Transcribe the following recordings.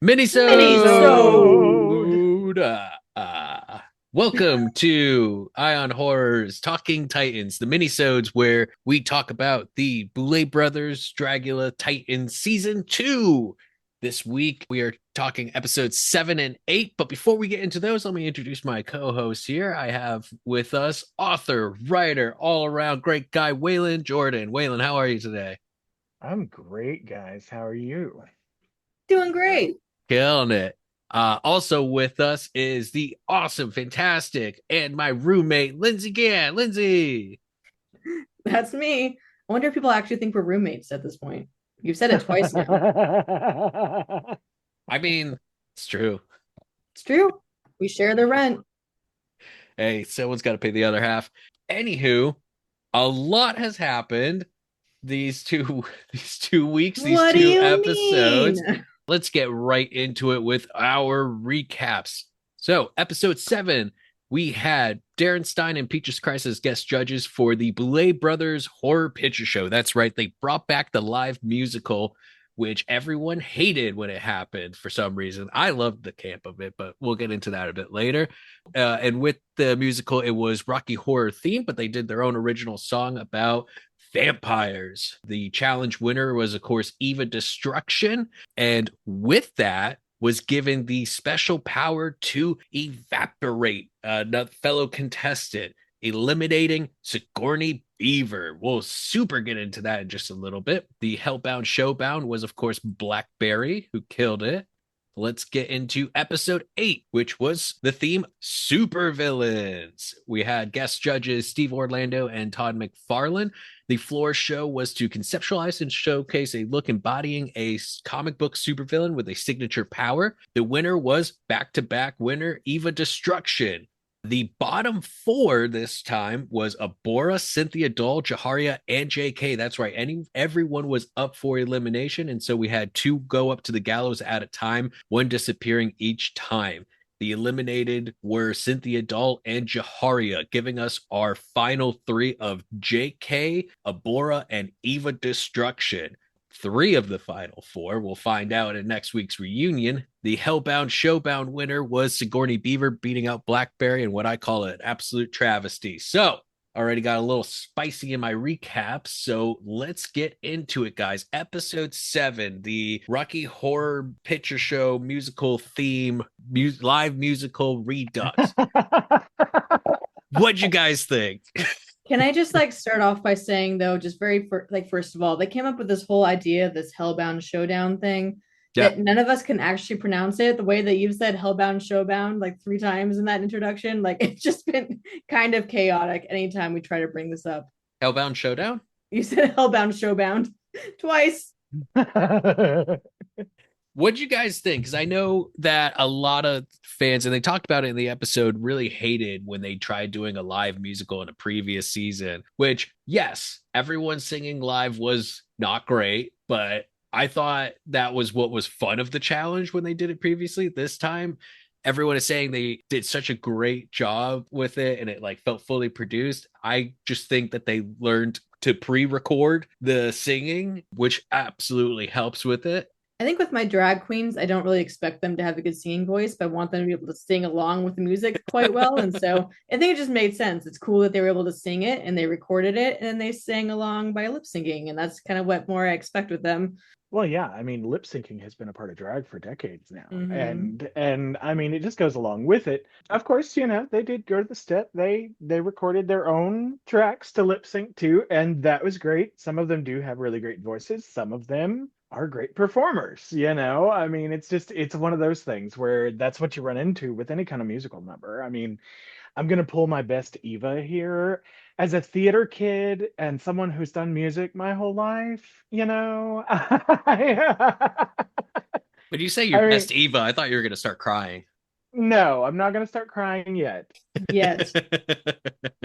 Minisode. Minisode. Welcome to Ion Horror's Talking Titans, the minisodes where we talk about the Boulet Brothers Dragula Titan Season 2. This week we are talking episodes 7 and 8. But before we get into those, let me introduce my co-host here. I have with us author, writer, all-around great guy, Waylon Jordan. Waylon, how are you today? I'm great, guys. How are you? Doing great. Killing it. Also with us is the awesome, fantastic, and my roommate, Lindsey Gann. Lindsey. That's me. I wonder if people actually think we're roommates at this point. You've said it twice now. I mean, it's true. It's true. We share the rent. Hey, someone's got to pay the other half. Anywho, a lot has happened these two these 2 weeks, these What do two you episodes. mean? Let's get right into it with our recaps. So, episode 7, we had Darren Stein and Peaches Christ as guest judges for the Boulet Brothers Horror Picture Show. That's right, they brought back the live musical, which everyone hated when it happened for some reason. I loved the camp of it, but we'll get into that a bit later. And with the musical, it was Rocky Horror themed, but they did their own original song about vampires. The challenge winner was, of course, Eva Destruction. And with that, was given the special power to evaporate a fellow contestant, eliminating Sigourney Beaver. We'll super get into that in just a little bit. The Hellbound Showbound was, of course, Blackberry, who killed it. Let's get into episode 8, which was the theme supervillains. We had guest judges Steve Orlando and Todd McFarlane. The floor show was to conceptualize and showcase a look embodying a comic book supervillain with a signature power. The winner was back-to-back winner Eva Destruction. The bottom 4 this time was Abora, Cynthia Doll, Jaharia, and JK. That's right. Everyone was up for elimination. And so we had 2 go up to the gallows at a time, 1 disappearing each time. The eliminated were Cynthia Doll and Jaharia, giving us our final 3 of JK, Abora, and Eva Destruction. 3 of the final 4 we'll find out in next week's reunion. The Hellbound Showbound winner was Sigourney Beaver beating out Blackberry in what I call an absolute travesty. So, already got a little spicy in my recaps, so let's get into it, guys. Episode 7, the Rocky Horror Picture Show musical theme, live musical redux. What'd you guys think? Can I just start off by saying though, just first of all, they came up with this whole idea, this Hellbound Showdown thing, Yeah. that none of us can actually pronounce it the way that you've said Hellbound Showbound like 3 times in that introduction. Like it's just been kind of chaotic anytime we try to bring this up. Hellbound Showdown? You said Hellbound Showbound twice. What'd you guys think? Because I know that a lot of fans, and they talked about it in the episode, really hated when they tried doing a live musical in a previous season, which, yes, everyone singing live was not great, but I thought that was what was fun of the challenge when they did it previously. This time, everyone is saying they did such a great job with it and it like felt fully produced. I just think that they learned to pre-record the singing, which absolutely helps with it. I think with my drag queens, I don't really expect them to have a good singing voice, but I want them to be able to sing along with the music quite well. And so I think it just made sense. It's cool that they were able to sing it and they recorded it and then they sang along by lip syncing. And that's kind of what more I expect with them. Well, yeah, I mean, lip syncing has been a part of drag for decades now. Mm-hmm. And I mean, it just goes along with it. Of course, they did go to the step. They recorded their own tracks to lip sync to, and that was great. Some of them do have really great voices. Some of them are great performers. I mean, it's one of those things where that's what you run into with any kind of musical number. I mean, I'm gonna pull my best Eva here. As a theater kid and someone who's done music my whole life. When you say I your mean, best Eva, I thought you were going to start crying. no, I'm not gonna start crying yet. Yes.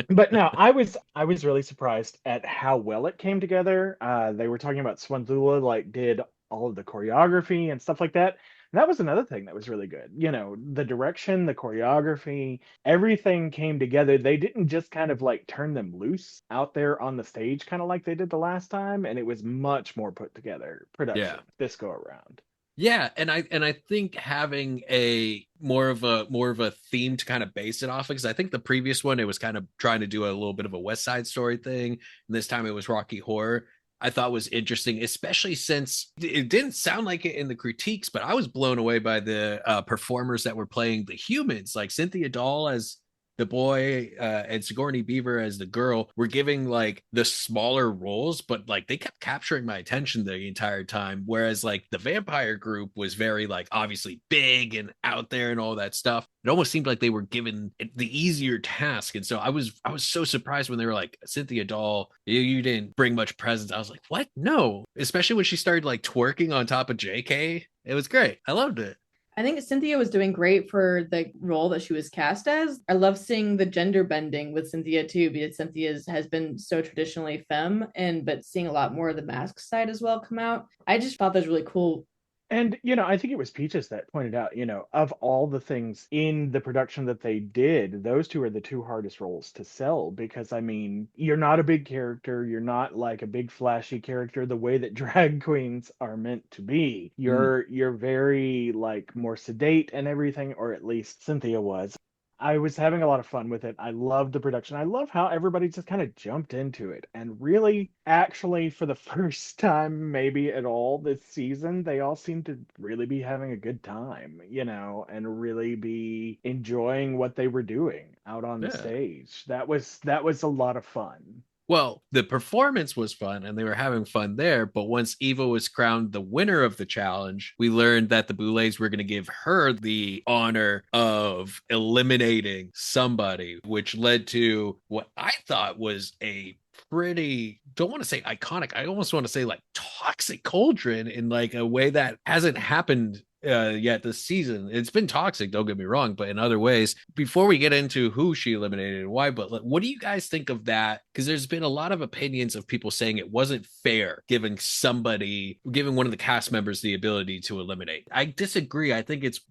But no, I was really surprised at how well it came together. They were talking about Swanzula like did all of the choreography and stuff like that. And that was another thing that was really good. The direction, the choreography, everything came together. They didn't just kind of like turn them loose out there on the stage, kind of like they did the last time, and it was much more put together production Yeah. this go around. Yeah, and I think having a more of a theme to kind of base it off, because I think the previous one it was kind of trying to do a little bit of a West Side Story thing, and this time it was Rocky Horror. I thought was interesting, especially since it didn't sound like it in the critiques, but I was blown away by the performers that were playing the humans, like Cynthia Dahl as the boy and Sigourney Beaver as the girl were giving like the smaller roles, but like they kept capturing my attention the entire time. Whereas like the vampire group was very like obviously big and out there and all that stuff. It almost seemed like they were given the easier task. And so I was so surprised when they were like, Cynthia Dahl, you didn't bring much presence. I was like, what? No. Especially when she started like twerking on top of JK. It was great. I loved it. I think Cynthia was doing great for the role that she was cast as. I love seeing the gender bending with Cynthia too, because Cynthia has been so traditionally femme, and but seeing a lot more of the mask side as well come out. I just thought that was really cool. And, I think it was Peaches that pointed out, of all the things in the production that they did, those two are the two hardest roles to sell because, I mean, you're not a big character. You're not like a big flashy character the way that drag queens are meant to be. Mm. You're very like more sedate and everything, or at least Cynthia was. I was having a lot of fun with it. I loved the production. I love how everybody just kind of jumped into it. And really, actually, for the first time, maybe at all this season, they all seem to really be having a good time, and really be enjoying what they were doing out on the Yeah. stage. That was a lot of fun. Well, the performance was fun and they were having fun there. But once Eva was crowned the winner of the challenge, we learned that the Boulets were going to give her the honor of eliminating somebody, which led to what I thought was a pretty, don't want to say iconic, I almost want to say like toxic cauldron in like a way that hasn't happened yet this season. It's been toxic, don't get me wrong, but in other ways. Before we get into who she eliminated and why, but what do you guys think of that? Because there's been a lot of opinions of people saying it wasn't fair giving one of the cast members the ability to eliminate. I disagree. I think it's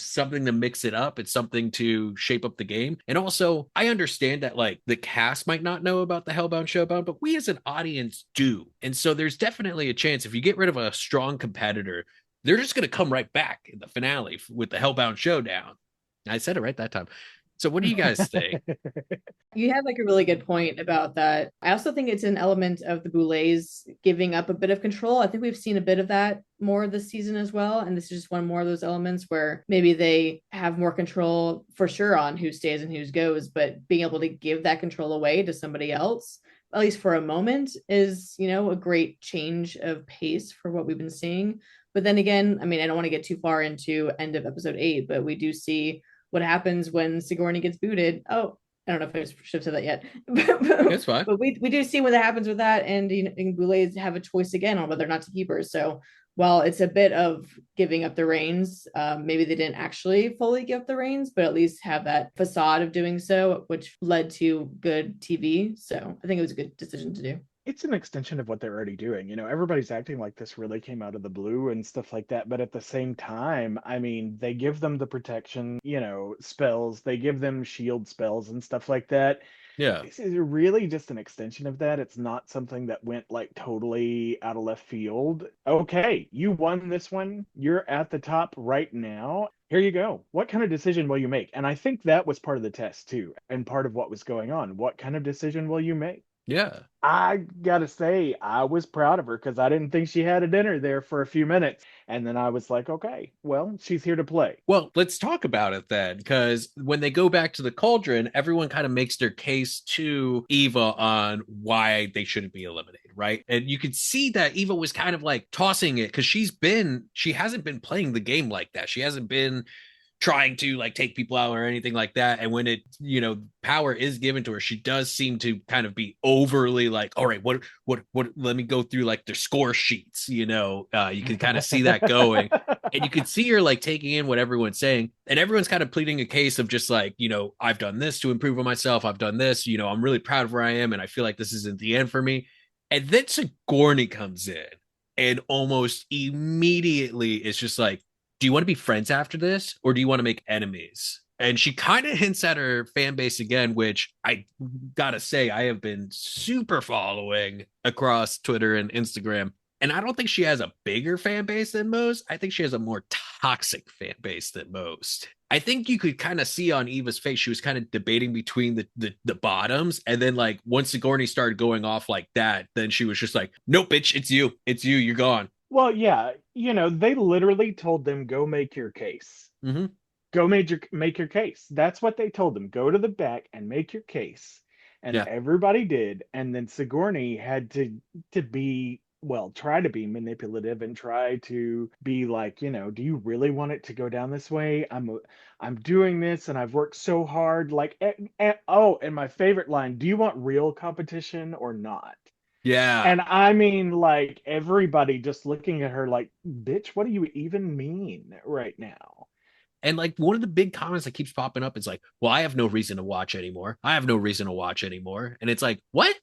something to mix it up. It's something to shape up the game. And also, I understand that like the cast might not know about the Hellbound Showbound, but we as an audience do. And so there's definitely a chance if you get rid of a strong competitor, they're just going to come right back in the finale with the Hellbound Showdown. I said it right that time. So what do you guys think? You have like a really good point about that. I also think it's an element of the Boulets giving up a bit of control. I think we've seen a bit of that more this season as well. And this is just one more of those elements where maybe they have more control for sure on who stays and who goes, but being able to give that control away to somebody else, at least for a moment, is, a great change of pace for what we've been seeing. But then again, I mean, I don't want to get too far into end of episode 8, but we do see what happens when Sigourney gets booted. Oh, I don't know if I should have said that yet, That's fine. but we do see what happens with that, and Boulets have a choice again on whether or not to keep her. So while it's a bit of giving up the reins, maybe they didn't actually fully give up the reins, but at least have that facade of doing so, which led to good TV. So I think it was a good decision to do. It's an extension of what they're already doing. Everybody's acting like this really came out of the blue and stuff like that. But at the same time, I mean, they give them the protection, spells, they give them shield spells and stuff like that. Yeah. This is really just an extension of that. It's not something that went like totally out of left field. Okay, you won this one. You're at the top right now. Here you go. What kind of decision will you make? And I think that was part of the test too, and part of what was going on. What kind of decision will you make? Yeah. I gotta say, I was proud of her because I didn't think she had a dinner there for a few minutes. And then I was like, okay, well, she's here to play. Well, let's talk about it then, because when they go back to the cauldron, everyone kind of makes their case to Eva on why they shouldn't be eliminated, right? And you could see that Eva was kind of like tossing it because she hasn't been playing the game like that. She hasn't been trying to like take people out or anything like that. And when power is given to her, she does seem to kind of be overly like, all right, what, let me go through like their score sheets, you can kind of see that going. And you can see her like taking in what everyone's saying. And everyone's kind of pleading a case of just like, I've done this to improve on myself. I've done this, I'm really proud of where I am. And I feel like this isn't the end for me. And then Sigourney comes in and almost immediately it's just like, do you want to be friends after this or do you want to make enemies? And she kind of hints at her fan base again, which I gotta say, I have been super following across Twitter and Instagram. And I don't think she has a bigger fan base than most. I think she has a more toxic fan base than most. I think you could kind of see on Eva's face, she was kind of debating between the bottoms. And then like once Sigourney started going off like that, then she was just like, nope, bitch, it's you. It's you. You're gone. Well, yeah, they literally told them, go make your case. Mm-hmm. Go make your case. That's what they told them. Go to the back and make your case. And Yeah. everybody did. And then Sigourney had to be, well, try to be manipulative and try to be like, do you really want it to go down this way? I'm doing this and I've worked so hard. Like, and my favorite line, do you want real competition or not? Yeah. And I mean, like, everybody just looking at her like, bitch, what do you even mean right now? And like one of the big comments that keeps popping up is like, well, I have no reason to watch anymore. I have no reason to watch anymore. And it's like, what?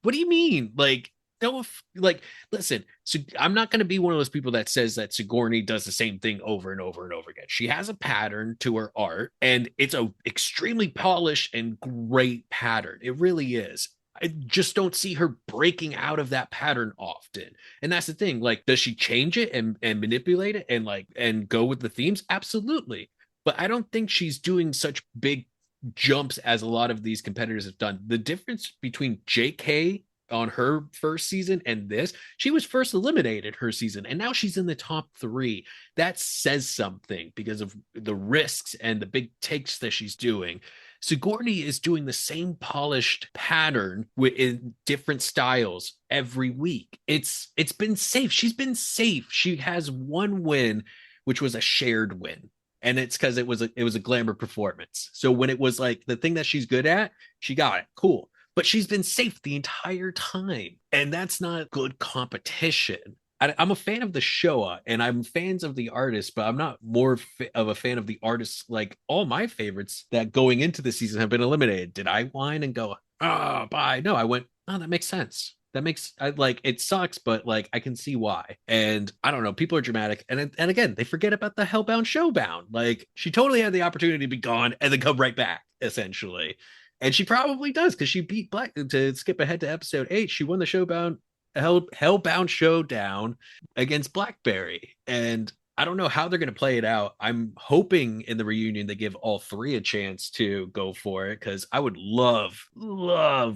What do you mean? Like, no, like, listen, so I'm not going to be one of those people that says that Sigourney does the same thing over and over and over again. She has a pattern to her art, and it's a extremely polished and great pattern. It really is. I just don't see her breaking out of that pattern often. And that's the thing. Like, does she change it and manipulate it and like and go with the themes? Absolutely. But I don't think she's doing such big jumps as a lot of these competitors have done. The difference between JK on her first season and this, she was first eliminated her season, and now she's in the top 3. That says something because of the risks and the big takes that she's doing. Sigourney is doing the same polished pattern in different styles every week. It's been safe. She's been safe. She has one win, which was a shared win. And it's because it was a glamour performance. So when it was like the thing that she's good at, she got it. Cool. But she's been safe the entire time. And that's not good competition. I'm a fan of the show and I'm fans of the artists, but I'm not more of a fan of the artists. Like all my favorites that going into the season have been eliminated. Did I whine and go, oh, bye? No, I went, oh, that makes sense. That makes I like it sucks, but like I can see why. And I don't know, people are dramatic. And again, they forget about the Hellbound Showbound. Like she totally had the opportunity to be gone and then come right back, essentially. And she probably does because she beat Black to skip ahead to episode 8. She won the Showbound Hellbound Showdown against Blackberry. And I don't know how they're going to play it out. I'm hoping in the reunion they give all 3 a chance to go for it because I would love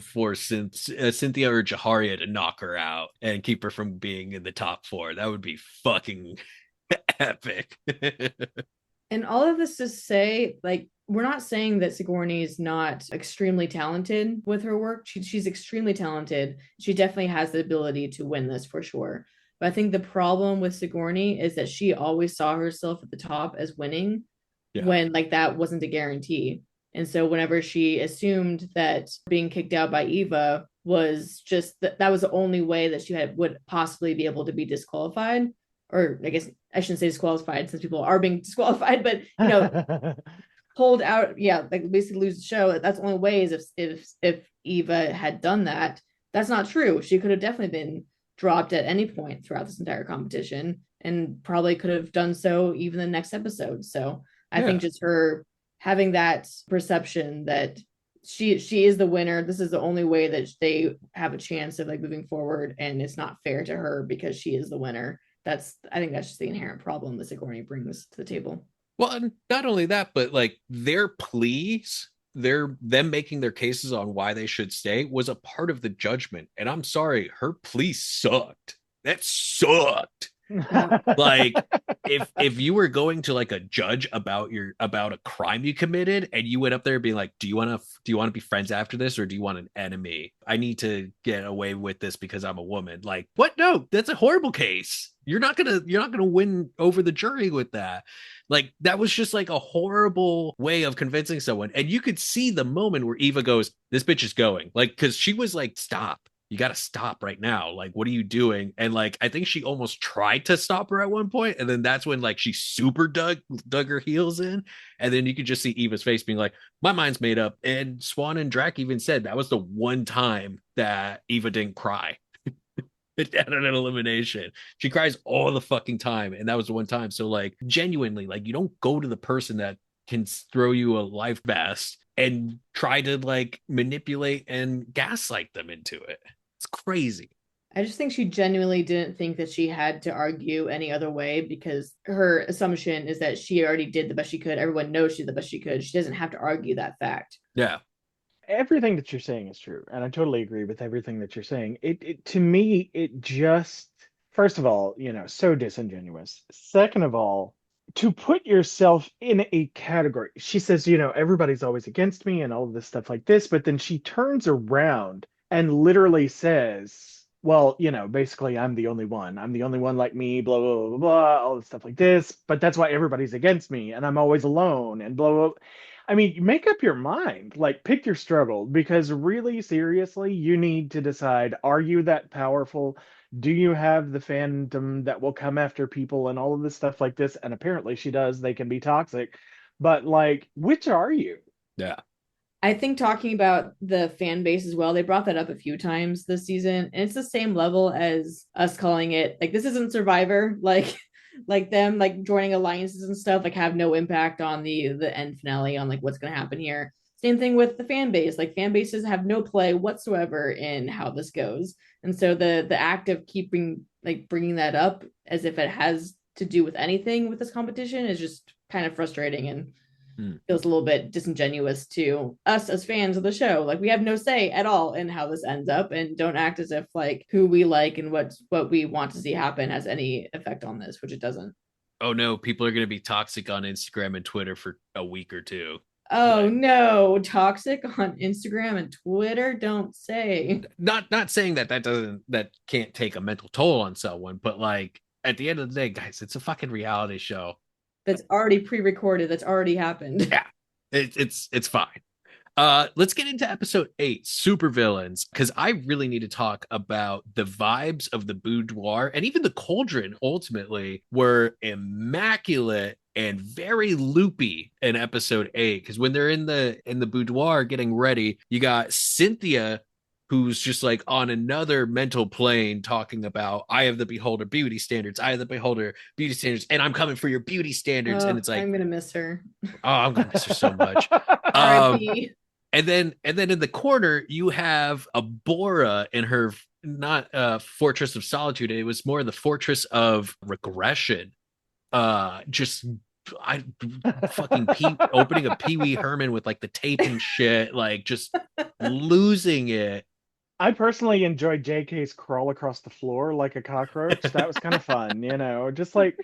for Cynthia or Jaharia to knock her out and keep her from being in the top 4. That would be fucking epic. And all of this to say, like, we're not saying that Sigourney is not extremely talented with her work. She's extremely talented. She definitely has the ability to win this for sure. But I think the problem with Sigourney is that she always saw herself at the top as winning when like that wasn't a guarantee. And so whenever she assumed that being kicked out by Eva was just that was the only way that she would possibly be able to be disqualified, or I guess I shouldn't say disqualified since people are being disqualified, but hold out, like basically lose the show. That's the only way is if Eva had done that. That's not true. She could have definitely been dropped at any point throughout this entire competition and probably could have done so even the next episode. So I think just her having that perception that she is the winner. This is the only way that they have a chance of like moving forward, and it's not fair to her because she is the winner. I think that's just the inherent problem that Sigourney brings to the table. Well, and not only that, but like their pleas, them making their cases on why they should stay was a part of the judgment. And I'm sorry, her plea sucked. That sucked. Like if you were going to like a judge about a crime you committed and you went up there being like, do you want to be friends after this, or do you want an enemy? I need to get away with this because I'm a woman. Like, what? No, that's a horrible case. You're not gonna win over the jury with that. Like that was just like a horrible way of convincing someone. And you could see the moment where Eva goes, this bitch is going, like, because she was like, stop. You got to stop right now. Like, what are you doing? And like, I think she almost tried to stop her at one point, and then that's when like she super dug her heels in, and then you could just see Eva's face being like, my mind's made up. And Swan and Drac even said that was the one time that Eva didn't cry at an elimination. She cries all the fucking time, and that was the one time. So like, genuinely, like, you don't go to the person that can throw you a life vest and try to like manipulate and gaslight them into it. It's crazy. I just think she genuinely didn't think that she had to argue any other way because her assumption is that she already did the best she could. Everyone knows she did the best she could. She doesn't have to argue that fact. Yeah. Everything that you're saying is true, and I totally agree with everything that you're saying. It to me, it just, first of all, so disingenuous. Second of all, to put yourself in a category. She says, everybody's always against me and all of this stuff like this, but then she turns around and literally says, well, basically I'm the only one. I'm the only one like me, blah, blah, blah, blah, all this stuff like this, but that's why everybody's against me and I'm always alone and blah, blah. I mean, make up your mind, like pick your struggle, because really seriously, you need to decide, are you that powerful? Do you have the fandom that will come after people and all of this stuff like this? And apparently she does. They can be toxic, but like, which are you? Yeah. I think talking about the fan base as well, they brought that up a few times this season, and it's the same level as us calling it like this isn't Survivor, like them like joining alliances and stuff like have no impact on the end finale on like what's going to happen here. Same thing with the fan base. Like fan bases have no play whatsoever in how this goes, and so the act of keeping like bringing that up as if it has to do with anything with this competition is just kind of frustrating and feels a little bit disingenuous to us as fans of the show. Like we have no say at all in how this ends up, and don't act as if like who we like and what we want to see happen has any effect on this, which it doesn't. Oh no, people are going to be toxic on Instagram and Twitter for a week or two. Oh But no, toxic on Instagram and Twitter, don't say. not saying that can't take a mental toll on someone, but like at the end of the day, guys, it's a fucking reality show. That's already pre-recorded, that's already happened. Yeah, it's fine. Let's get into episode 8, supervillains, because I really need to talk about the vibes of the boudoir, and even the cauldron ultimately were immaculate and very loopy in episode 8. Because when they're in the boudoir getting ready, you got Cynthia, who's just like on another mental plane talking about, I have the beholder beauty standards, I have the beholder beauty standards, and I'm coming for your beauty standards. And it's like, I'm gonna miss her. oh, I'm gonna miss her so much. R.I.P. And then in the corner you have Abora in her not fortress of solitude. It was more the fortress of regression. Just I fucking opening a Pee Wee Herman with like the tape and shit, like just losing it. I personally enjoyed JK's crawl across the floor like a cockroach. That was kind of fun, just like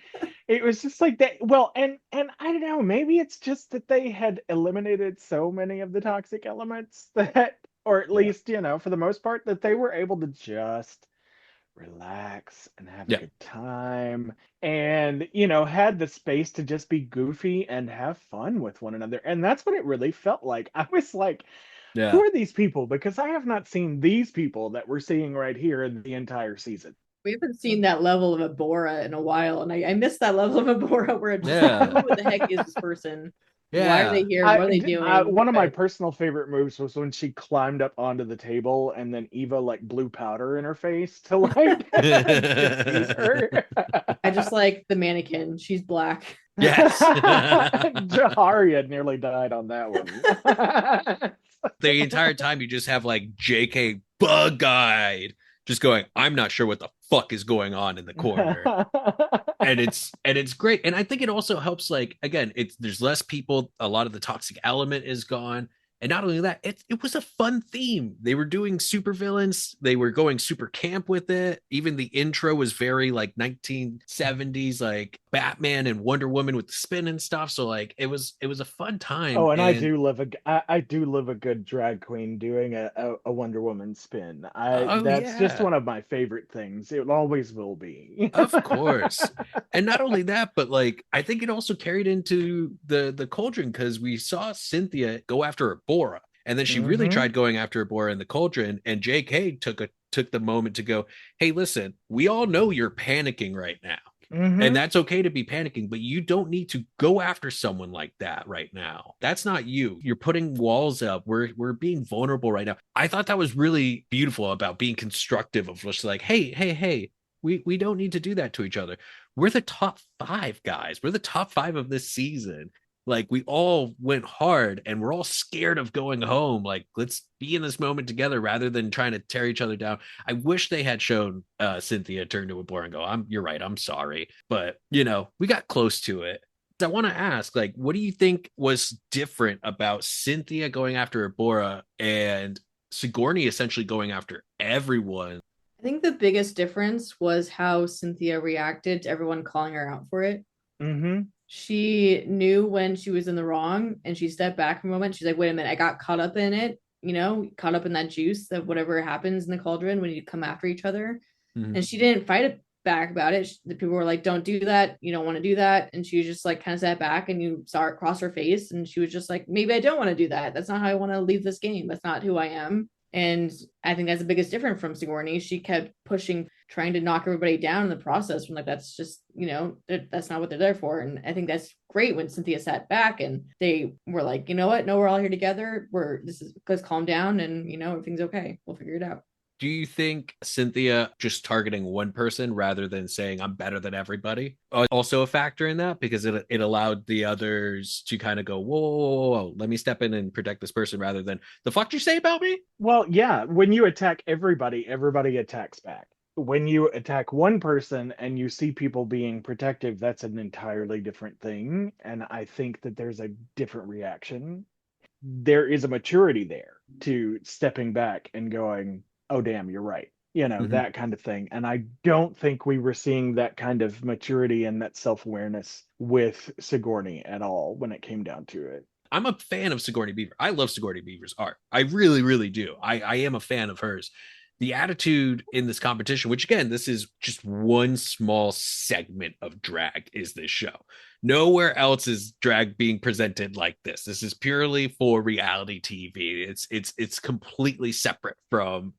it was just like that. Well, and I don't know, maybe it's just that they had eliminated so many of the toxic elements that, or at least, for the most part, that they were able to just relax and have a good time and had the space to just be goofy and have fun with one another. And that's what it really felt like. I was like, who are these people? Because I have not seen these people that we're seeing right here in the entire season. We haven't seen that level of Abora in a while, and I miss that level of Abora where it's who the heck is this person? Yeah. Why are they here? What are they doing? One of my personal favorite moves was when she climbed up onto the table and then Eva like blew powder in her face to like confuse her. I just like the mannequin. She's black. Yes. Jaharia nearly died on that one. The entire time you just have like JK bug-eyed just going, I'm not sure what the fuck is going on in the corner. and it's great. And I think it also helps, like, again, there's less people, a lot of the toxic element is gone. And not only that, it was a fun theme. They were doing supervillains. They were going super camp with it. Even the intro was very like 1970s, like Batman and Wonder Woman with the spin and stuff. So like it was a fun time. Oh, and I do love a good drag queen doing a Wonder Woman spin. That's just one of my favorite things. It always will be. Of course. And not only that, but like I think it also carried into the cauldron, because we saw Cynthia go after Abora, and then she really tried going after Abora in the cauldron, and JK took the moment to go, hey, listen, we all know you're panicking right now. And that's okay to be panicking, but you don't need to go after someone like that right now. That's not you. You're putting walls up. We're being vulnerable right now. I thought that was really beautiful about being constructive, of just like, hey, we don't need to do that to each other. We're the top 5 guys. We're the top 5 of this season. Like we all went hard and we're all scared of going home. Like let's be in this moment together rather than trying to tear each other down. I wish they had shown Cynthia turn to a boar and go, you're right, I'm sorry. But we got close to it. I want to ask, like, what do you think was different about Cynthia going after Abora and Sigourney essentially going after everyone? I think the biggest difference was how Cynthia reacted to everyone calling her out for it. Mm-hmm. She knew when she was in the wrong and she stepped back for a moment. She's like, wait a minute, I got caught up in it, caught up in that juice of whatever happens in the cauldron when you come after each other. Mm-hmm. And she didn't fight it back about it. The people were like, don't do that. You don't want to do that. And she was just like kind of sat back and you saw it cross her face. And she was just like, maybe I don't want to do that. That's not how I want to leave this game. That's not who I am. And I think that's the biggest difference from Sigourney. She kept pushing, trying to knock everybody down in the process. From like, that's just, that's not what they're there for. And I think that's great when Cynthia sat back and they were like, you know what? No, we're all here together. Let's calm down and, everything's okay. We'll figure it out. Do you think Cynthia just targeting one person rather than saying I'm better than everybody also a factor in that? Because it allowed the others to kind of go, whoa, whoa, whoa, whoa, let me step in and protect this person rather than the fuck you say about me? Well, yeah, when you attack everybody, everybody attacks back. When you attack one person and you see people being protective, that's an entirely different thing. And I think that there's a different reaction. There is a maturity there to stepping back and going, oh, damn, you're right. That kind of thing. And I don't think we were seeing that kind of maturity and that self-awareness with Sigourney at all when it came down to it. I'm a fan of Sigourney Beaver. I love Sigourney Beaver's art. I really, really do. I am a fan of hers. The attitude in this competition, which again, this is just one small segment of drag, is this show. Nowhere else is drag being presented like this. This is purely for reality TV. It's completely separate from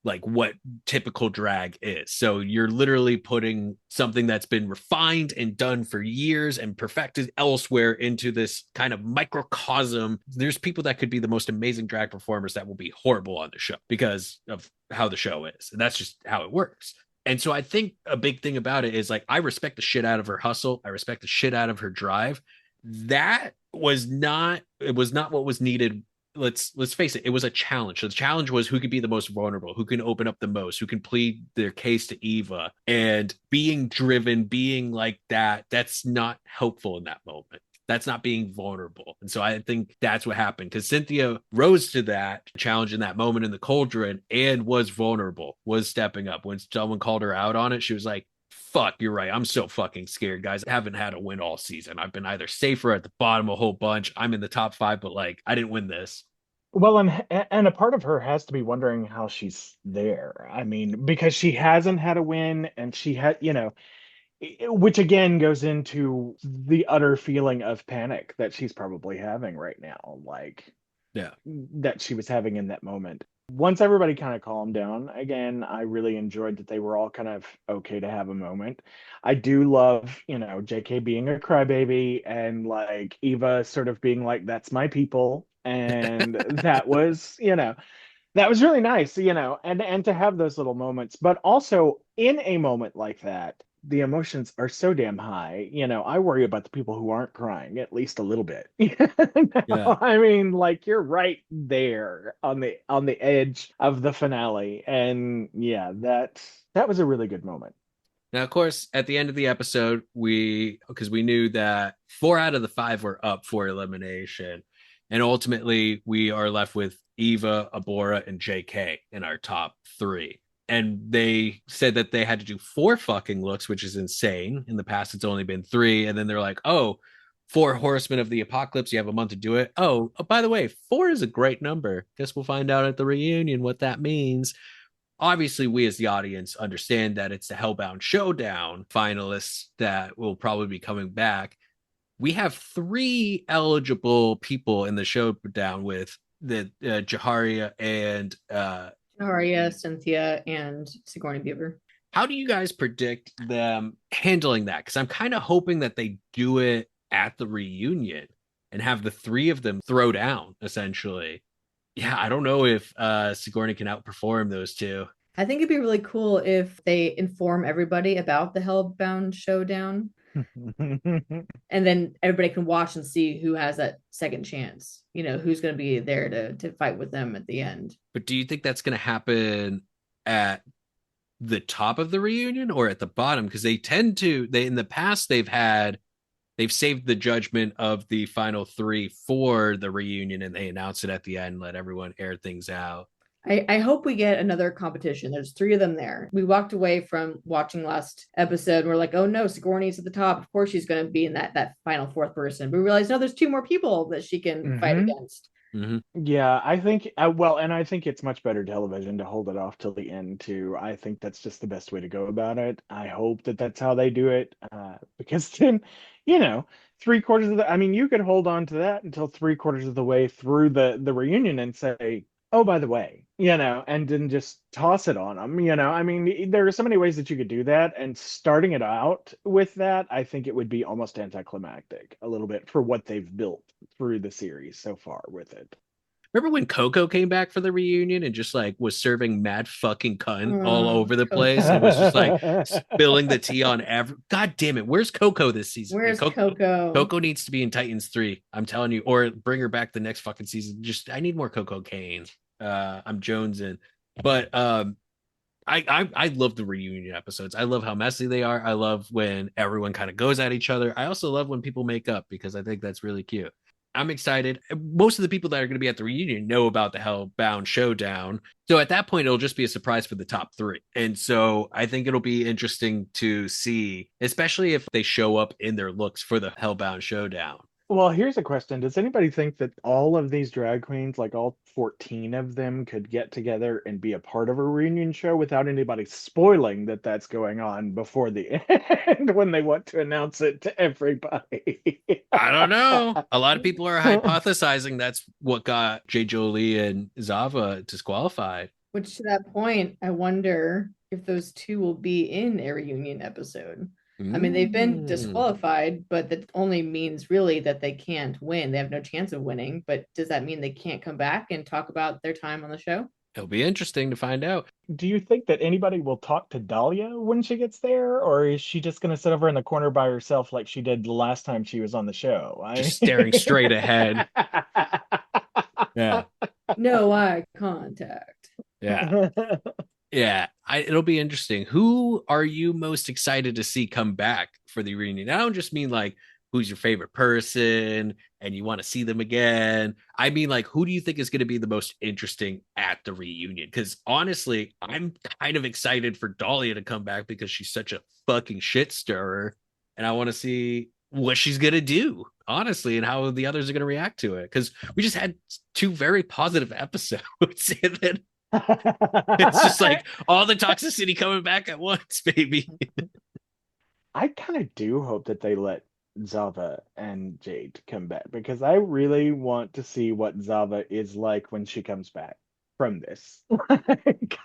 like what typical drag is. So you're literally putting something that's been refined and done for years and perfected elsewhere into this kind of microcosm. There's people that could be the most amazing drag performers that will be horrible on the show because of how the show is. And that's just how it works. And so I think a big thing about it is like, I respect the shit out of her hustle. I respect the shit out of her drive. It was not what was needed. Let's face it, it was a challenge. So the challenge was who could be the most vulnerable, who can open up the most, who can plead their case to Eva. And being driven, being like that's not helpful in that moment. That's not being vulnerable. And so I think that's what happened because Cynthia rose to that challenge in that moment in the cauldron and was vulnerable, was stepping up. When someone called her out on it, she was like, fuck, you're right. I'm so fucking scared, guys. I haven't had a win all season. I've been either safer at the bottom a whole bunch. I'm in the top 5, but like I didn't win this. Well, and a part of her has to be wondering how she's there. I mean, because she hasn't had a win and she had, which again goes into the utter feeling of panic that she's probably having right now, like Yeah. that she was having in that moment. Once everybody kind of calmed down again, I really enjoyed that they were all kind of okay to have a moment. I do love, JK being a crybaby and like Eva sort of being like, that's my people. And that was really nice, and to have those little moments. But also in a moment like that, the emotions are so damn high. I worry about the people who aren't crying at least a little bit. Yeah. I mean, like you're right there on the edge of the finale. And yeah, that was a really good moment. Now, of course, at the end of the episode, because we knew that 4 out of the 5 were up for elimination. And ultimately, we are left with Eva, Abora, and JK in our top 3. And they said that they had to do 4 fucking looks, which is insane. In the past, it's only been 3. And then they're like, oh, 4 Horsemen of the Apocalypse. You have a month to do it. Oh, by the way, 4 is a great number. Guess we'll find out at the reunion what that means. Obviously, we as the audience understand that it's the Hellbound Showdown finalists that will probably be coming back. We have 3 eligible people in the showdown with the Jaharia and Correia, Cynthia, and Sigourney Beaver. How do you guys predict them handling that? Because I'm kind of hoping that they do it at the reunion and have the 3 of them throw down, essentially. Yeah, I don't know if Sigourney can outperform those 2. I think it'd be really cool if they inform everybody about the Hellbound Showdown. And then everybody can watch and see who has that second chance. Who's going to be there to fight with them at the end. But do you think that's going to happen at the top of the reunion or at the bottom? Because they tend to, in the past, they've saved the judgment of the final three for the reunion, and they announce it at the end, let everyone air things out. I hope we get another competition. There's 3 of them there. We walked away from watching last episode and we're like, oh no, Sigourney's at the top. Of course she's going to be in that final 4th person. But we realized, no, there's 2 more people that she can fight against. Yeah, I think, and I think it's much better television to hold it off till the end too. I think that's just the best way to go about it. I hope that that's how they do it, because then, 3/4 of I mean, you could hold on to that until 3/4 of the way through the reunion and say, oh, by the way, and then just toss it on them. I mean, there are so many ways that you could do that, and starting it out with that, I think it would be almost anticlimactic a little bit for what they've built through the series so far with it. Remember when Coco came back for the reunion and just like was serving mad fucking cunt all over the place and was just like spilling the tea on every. God damn it! Where's Coco this season? Where's Coco? Coco needs to be in Titans 3. I'm telling you, or bring her back the next fucking season. Just I need more Coco Kane. I'm jonesing, but I love the reunion episodes. I love how messy they are. I love when everyone kind of goes at each other. I also love when people make up because I think that's really cute. I'm excited. Most of the people that are going to be at the reunion know about the Hellbound Showdown. So at that point, it'll just be a surprise for the top 3. And so I think it'll be interesting to see, especially if they show up in their looks for the Hellbound Showdown. Well, here's a question. Does anybody think that all of these drag queens, like all 14 of them, could get together and be a part of a reunion show without anybody spoiling that that's going on before the end when they want to announce it to everybody? I don't know. A lot of people are hypothesizing that's what got J. Jolie and Zava disqualified. Which, to that point, I wonder if those 2 will be in a reunion episode. I mean, they've been disqualified, but that only means really that they can't win. They have no chance of winning. But does that mean they can't come back and talk about their time on the show? It'll be interesting to find out. Do you think that anybody will talk to Dahlia when she gets there? Or is she just going to sit over in the corner by herself like she did the last time she was on the show? Just staring straight ahead. Yeah. No eye contact. Yeah. Yeah, it'll be interesting. Who are you most excited to see come back for the reunion? I don't just mean like who's your favorite person and you want to see them again. I mean, like, who do you think is going to be the most interesting at the reunion? Because honestly, I'm kind of excited for Dahlia to come back because she's such a fucking shit stirrer. And I want to see what she's going to do, honestly, and how the others are going to react to it. Because we just had 2 very positive episodes. And then it's just like all the toxicity coming back at once, baby. I kind of do hope that they let Zava and Jade come back because I really want to see what Zava is like when she comes back from this.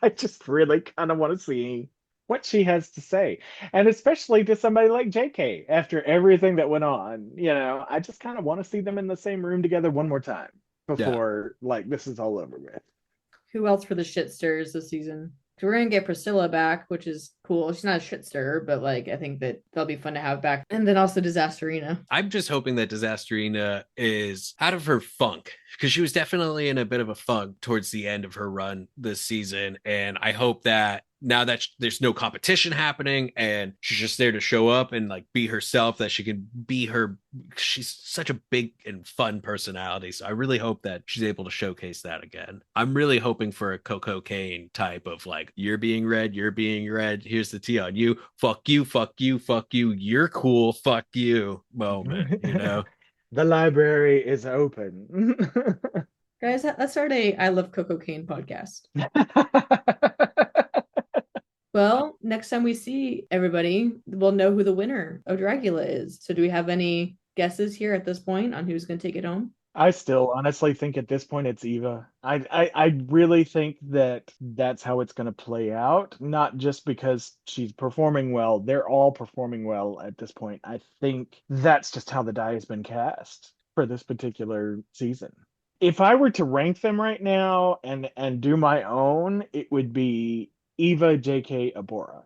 I just really kind of want to see what she has to say. And especially to somebody like JK after everything that went on. I just kind of want to see them in the same room together one more time before like this is all over with. Who else for the shit stirs this season? We're gonna get Priscilla back, which is cool. She's not a shit stirrer, but like I think that that'll be fun to have back. And then also Disasterina. I'm just hoping that Disasterina is out of her funk because she was definitely in a bit of a funk towards the end of her run this season. And I hope that now that there's no competition happening and she's just there to show up and like be herself, that she can be her. She's such a big and fun personality. So I really hope that she's able to showcase that again. I'm really hoping for a Coco Kane type of like, you're being red, here's the tea on you, fuck you, you're cool, fuck you moment, The library is open. Guys, let's start a I Love Coco Kane podcast. Well, next time we see everybody, we'll know who the winner of Dragula is. So do we have any guesses here at this point on who's going to take it home? I still honestly think at this point it's Eva. I really think that that's how it's going to play out, not just because she's performing well. They're all performing well at this point. I think that's just how the die has been cast for this particular season. If I were to rank them right now and do my own, it would be Eva, JK, Abora.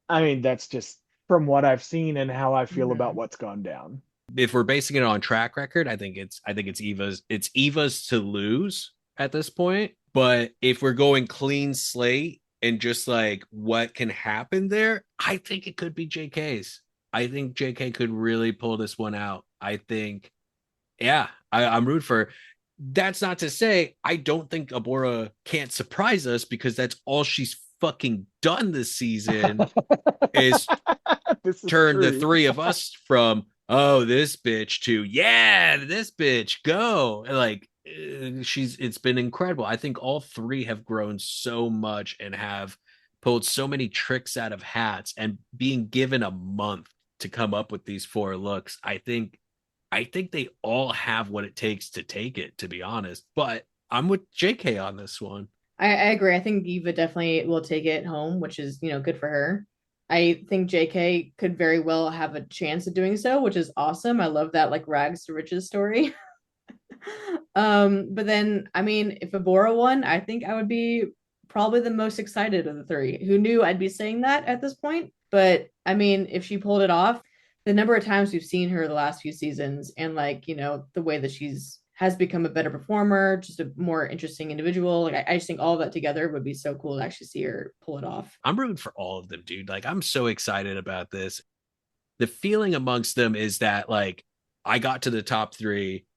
I mean, that's just from what I've seen and how I feel about Mhm. what's gone down. If we're basing it on track record, I think it's Eva's to lose at this point. But if we're going clean slate and just like what can happen there, I think it could be JK's. I think JK could really pull this one out. I think, yeah, I'm rooting for her. That's not to say I don't think Abora can't surprise us, because that's all she's fucking done this season is This is turn the true. three of us from, oh, this bitch, to, yeah, this bitch, go. Like, it's been incredible. I think all three have grown so much and have pulled so many tricks out of hats, and being given a month to come up with these four looks, I think they all have what it takes to take it, to be honest. But I'm with JK on this one. I agree. I think Eva definitely will take it home, which is, good for her. I think JK could very well have a chance of doing so, which is awesome. I love that like rags to riches story. But then I mean, if Abora won, I think I would be probably the most excited of the three. Who knew I'd be saying that at this point? But I mean, if she pulled it off, the number of times we've seen her the last few seasons, and like, the way that she's has become a better performer, just a more interesting individual. Like I just think all of that together would be so cool to actually see her pull it off. I'm rooting for all of them, dude. Like, I'm so excited about this. The feeling amongst them is that, like, I got to the top three,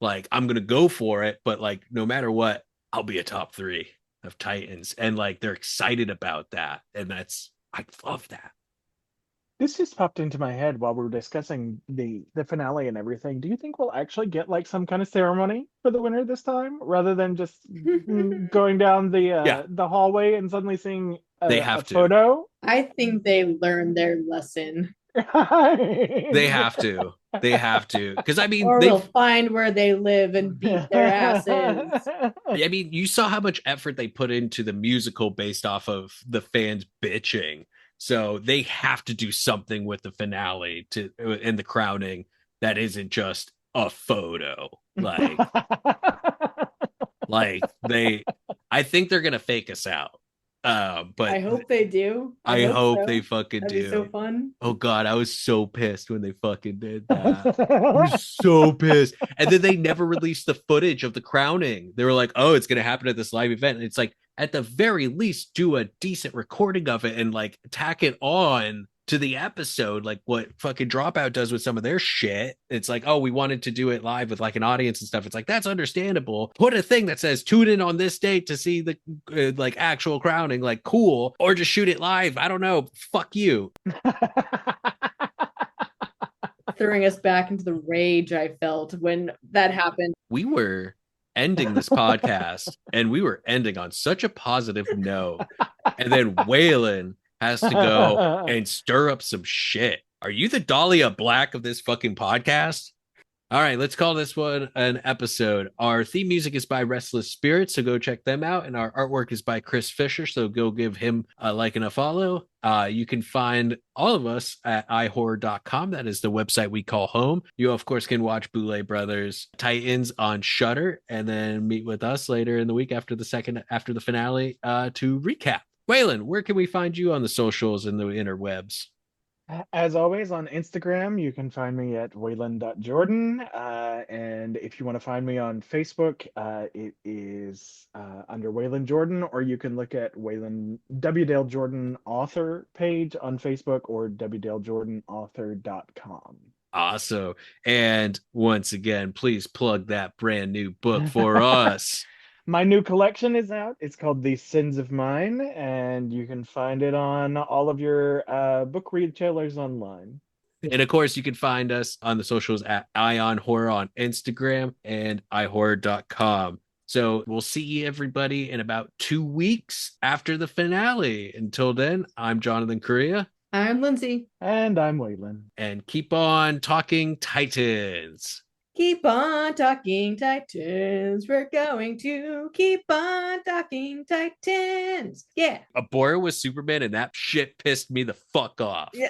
like, I'm gonna go for it, but like, no matter what, I'll be a top three of Titans, and like, they're excited about that, and I love that. This just popped into my head while we were discussing the finale and everything. Do you think we'll actually get like some kind of ceremony for the winner this time, rather than just going down Yeah, the hallway and suddenly seeing they a have to. photo? I think they learned their lesson. They have to. They have to. Because I mean, Or we'll find where they live and beat their asses. I mean, you saw how much effort they put into the musical based off of the fans bitching. So they have to do something with the finale to in the crowning that isn't just a photo. I think they're gonna fake us out. But I hope they do. I hope hope so. they fucking That'd do. be so fun. Oh God, I was so pissed when they fucking did that. I was so pissed. And then they never released the footage of the crowning. They were like, oh, it's gonna happen at this live event. And it's like, at the very least, do a decent recording of it and like tack it on to the episode, like what fucking Dropout does with some of their shit. It's like, oh, we wanted to do it live with like an audience and stuff. It's like, that's understandable. Put a thing that says tune in on this date to see the like actual crowning, like, cool, or just shoot it live. I don't know. Fuck you. Throwing us back into the rage I felt when that happened. We were ending this podcast and we were ending on such a positive note. And then Waylon has to go and stir up some shit. Are you the Dahlia Black of this fucking podcast? All right, let's call this one an episode. Our theme music is by Restless Spirits, so go check them out. And our artwork is by Chris Fisher, so go give him a like and a follow. You can find all of us at iHorror.com. That is the website we call home. You, of course, can watch Boulet Brothers Titans on Shudder, and then meet with us later in the week after the finale to recap. Waylon, where can we find you on the socials and the interwebs? As always, on Instagram, you can find me at waylon.jordan. And if you want to find me on Facebook, it is under Waylon Jordan, or you can look at Waylon W. Dale Jordan author page on Facebook, or wdalejordanauthor.com. Awesome. And once again, please plug that brand new book for us. My new collection is out. It's called These Sins of Mine, and you can find it on all of your book retailers online. And of course, you can find us on the socials at Ion Horror on Instagram and iHorror.com. So we'll see everybody in about 2 weeks after the finale. Until then, I'm Jonathan Correia. I'm Lindsey. And I'm Waylon. And keep on talking Titans. Keep on talking Titans. We're going to keep on talking Titans. Yeah. Abora was Superman, and that shit pissed me the fuck off. Yeah.